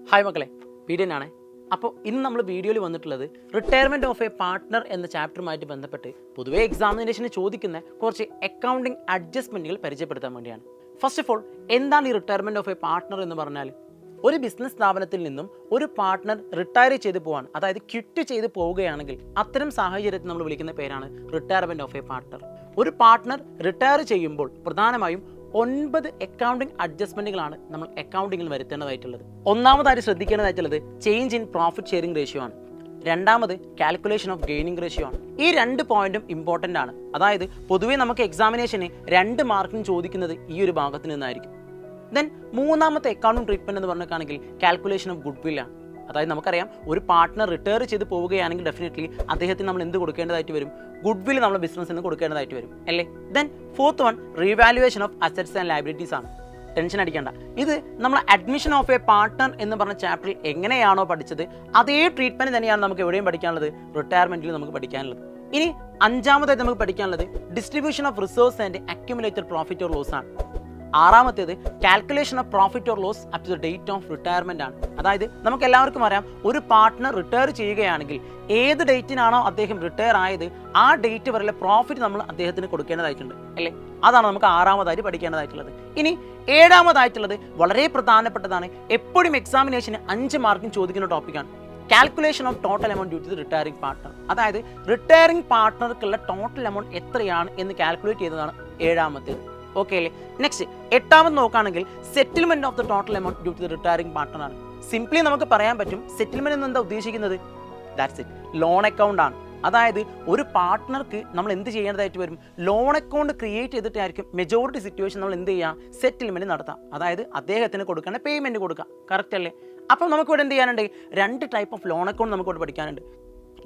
Hi മക്കളെ, പീഡിയനാണ്. അപ്പോൾ ഇന്ന് നമ്മൾ വീഡിയോയിൽ വന്നിട്ടുള്ളത് റിട്ടയർമെൻറ്റ് ഓഫ് എ പാർട്ട്ണർ എന്ന ചാപ്റ്ററുമായിട്ട് ബന്ധപ്പെട്ട് പൊതുവേ എക്സാമിനേഷന് ചോദിക്കുന്ന കുറച്ച് അക്കൗണ്ടിങ് അഡ്ജസ്റ്റ്മെൻറ്റുകൾ പരിചയപ്പെടുത്താൻ വേണ്ടിയാണ്. ഫസ്റ്റ് ഓഫ് ഓൾ, എന്താണ് ഈ റിട്ടയർമെൻറ്റ് ഓഫ് എ പാർട്ട്ണർ എന്ന് പറഞ്ഞാൽ? ഒരു ബിസിനസ് സ്ഥാപനത്തിൽ നിന്നും ഒരു പാർട്ട്ണർ റിട്ടയർ ചെയ്ത് പോവാണ്, അതായത് ക്വിറ്റ് ചെയ്ത് പോവുകയാണെങ്കിൽ അത്തരം സാഹചര്യത്തിൽ നമ്മൾ വിളിക്കുന്ന പേരാണ് റിട്ടയർമെൻറ്റ് ഓഫ് എ പാർട്ട്ണർ. ഒരു പാർട്ട്ണർ റിട്ടയർ ചെയ്യുമ്പോൾ പ്രധാനമായും 9 അക്കൗണ്ടിങ് അഡ്ജസ്റ്റ്മെന്റുകളാണ് നമ്മൾ അക്കൗണ്ടിങ്ങിൽ വരുത്തേണ്ടതായിട്ടുള്ളത്. ഒന്നാമതായിട്ട് ശ്രദ്ധിക്കേണ്ടതായിട്ടുള്ളത് change in profit sharing ratio ആണ്. രണ്ടാമത് കാൽക്കുലേഷൻ ഓഫ് ഗെയിനിങ് റേഷ്യോ ആണ്. ഈ 2 പോയിന്റും ഇമ്പോർട്ടൻ്റ് ആണ്. അതായത് പൊതുവേ നമുക്ക് എക്സാമിനേഷന് 2 മാർക്കിന് ചോദിക്കുന്നത് ഈ ഒരു ഭാഗത്ത് നിന്നായിരിക്കും. ദെൻ മൂന്നാമത്തെ അക്കൗണ്ടിങ് ട്രീറ്റ്മെന്റ് എന്ന് പറഞ്ഞിട്ടാണെങ്കിൽ കാൽക്കുലേഷൻ ഓഫ് ഗുഡ് വിൽ ആണ്. അതായത് നമുക്കറിയാം, ഒരു പാർട്ട്ണർ റിട്ടയർ ചെയ്ത് പോവുകയാണെങ്കിൽ ഡെഫിനറ്റ്ലി അദ്ദേഹത്തിന് നമ്മൾ എന്ത് കൊടുക്കേണ്ടതായിട്ട് വരും? ഗുഡ് വിൽ നമ്മൾ ബിസിനസ്സിന് കൊടുക്കേണ്ടതായിട്ട് വരും, അല്ലേ? Then fourth one, revaluation of assets and liabilities ആണ്. ടെൻഷൻ അടിക്കേണ്ട, ഇത് നമ്മൾ അഡ്മിഷൻ ഓഫ് എ പാർട്ട്ണർ എന്ന് പറഞ്ഞ ചാപ്റ്ററിൽ എങ്ങനെയാണോ പഠിച്ചത് അതേ ട്രീറ്റ്മെന്റ് തന്നെയാണ് നമുക്ക് എവിടെയും പഠിക്കാനുള്ളത്, റിട്ടയർമെന്റിൽ നമുക്ക് പഠിക്കാനുള്ളത്. ഇനി അഞ്ചാമതായിട്ട് നമുക്ക് പഠിക്കാനുള്ളത് distribution of resource and accumulated profit or loss ആണ്. ആറാമത്തേത് calculation of profit or loss up to the date of retirement ആണ്. അതായത് നമുക്ക് എല്ലാവർക്കും അറിയാം, ഒരു പാർട്ട്ണർ റിട്ടയർ ചെയ്യുകയാണെങ്കിൽ ഏത് ഡേറ്റിനാണോ അദ്ദേഹം റിട്ടയർ ആയത് ആ ഡേറ്റ് വരെയുള്ള പ്രോഫിറ്റ് നമ്മൾ അദ്ദേഹത്തിന് കൊടുക്കേണ്ടതായിട്ടുണ്ട്, അല്ലേ? അതാണ് നമുക്ക് ആറാമതായിട്ട് പഠിക്കേണ്ടതായിട്ടുള്ളത്. ഇനി ഏഴാമതായിട്ടുള്ളത് വളരെ പ്രധാനപ്പെട്ടതാണ്, എപ്പോഴും എക്സാമിനേഷന് 5 മാർക്കിന് ചോദിക്കുന്ന ടോപ്പിക്കാണ്. Calculation of total amount due to the retiring partner. അതായത് റിട്ടയറിംഗ് പാർട്ട്ണർക്കുള്ള ടോട്ടൽ എമൗണ്ട് എത്രയാണ് എന്ന് കാൽക്കുലേറ്റ് ചെയ്തതാണ് ഏഴാമത്തേത്. ഓക്കെ അല്ലേ? നെക്സ്റ്റ്, എട്ടാമത് നോക്കുകയാണെങ്കിൽ settlement of the total amount due to the retiring partner ആണ്. സിംപ്ലി നമുക്ക് പറയാൻ പറ്റും, സെറ്റിൽമെന്റ് എന്ന് എന്താ ഉദ്ദേശിക്കുന്നത്? ദാറ്റ്സ് ഇറ്റ്, ലോൺ അക്കൗണ്ട് ആണ്. അതായത് ഒരു പാർട്ട്ണർക്ക് നമ്മൾ എന്ത് ചെയ്യേണ്ടതായിട്ട് വരും? ലോൺ അക്കൗണ്ട് ക്രിയേറ്റ് ചെയ്തിട്ടായിരിക്കും മെജോറിറ്റി സിറ്റുവേഷൻ നമ്മൾ എന്ത് ചെയ്യുക? സെറ്റിൽമെന്റ് നടത്താം. അതായത് അദ്ദേഹത്തിന് കൊടുക്കേണ്ട പേയ്മെന്റ് കൊടുക്കുക. കറക്റ്റ് അല്ലേ? അപ്പം നമുക്കിവിടെ എന്ത് ചെയ്യാനുണ്ട്? 2 ടൈപ്പ് ഓഫ് ലോൺ അക്കൗണ്ട് നമുക്കിവിടെ പഠിക്കാനുണ്ട്.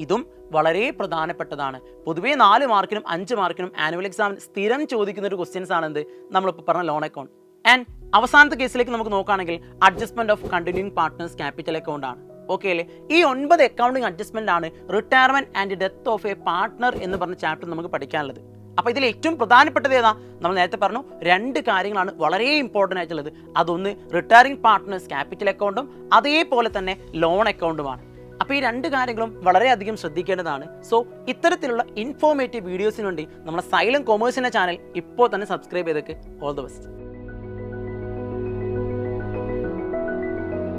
ഇതും വളരെ പ്രധാനപ്പെട്ടതാണ്. പൊതുവേ 4 മാർക്കിനും 5 മാർക്കിനും ആനുവൽ എക്സാമിന് സ്ഥിരം ചോദിക്കുന്ന ഒരു ക്വസ്റ്റ്യൻസ് ആണ് എന്ത്? നമ്മളിപ്പോൾ പറഞ്ഞ ലോൺ അക്കൗണ്ട്. ആൻഡ് അവസാനത്തെ കേസിലേക്ക് നമുക്ക് നോക്കുകയാണെങ്കിൽ adjustment of continuing partners capital account ആണ്. ഓക്കെ അല്ലേ? ഈ 9 അക്കൗണ്ടിങ് അഡ്ജസ്റ്റ്മെന്റ് ആണ് retirement and death of a partner എന്ന് പറഞ്ഞ ചാപ്റ്റർ നമുക്ക് പഠിക്കാനുള്ളത്. അപ്പോൾ ഇതിൽ ഏറ്റവും പ്രധാനപ്പെട്ടത് ഏതാ? നമ്മൾ നേരത്തെ പറഞ്ഞു, 2 കാര്യങ്ങളാണ് വളരെ ഇമ്പോർട്ടൻ്റ് ആയിട്ടുള്ളത്. അതൊന്ന് റിട്ടയറിംഗ് പാർട്ട്നേഴ്സ് ക്യാപിറ്റൽ അക്കൗണ്ടും അതേപോലെ തന്നെ ലോൺ അക്കൗണ്ടുമാണ്. അപ്പോൾ ഈ 2 കാര്യങ്ങളും വളരെയധികം ശ്രദ്ധിക്കേണ്ടതാണ്. സോ ഇത്തരത്തിലുള്ള ഇൻഫോർമേറ്റീവ് വീഡിയോസിന് വേണ്ടി നമ്മുടെ സൈലന്റ് കൊമേഴ്സിൻ്റെ ചാനൽ ഇപ്പോൾ തന്നെ സബ്സ്ക്രൈബ് ചെയ്തേക്ക്. All the best.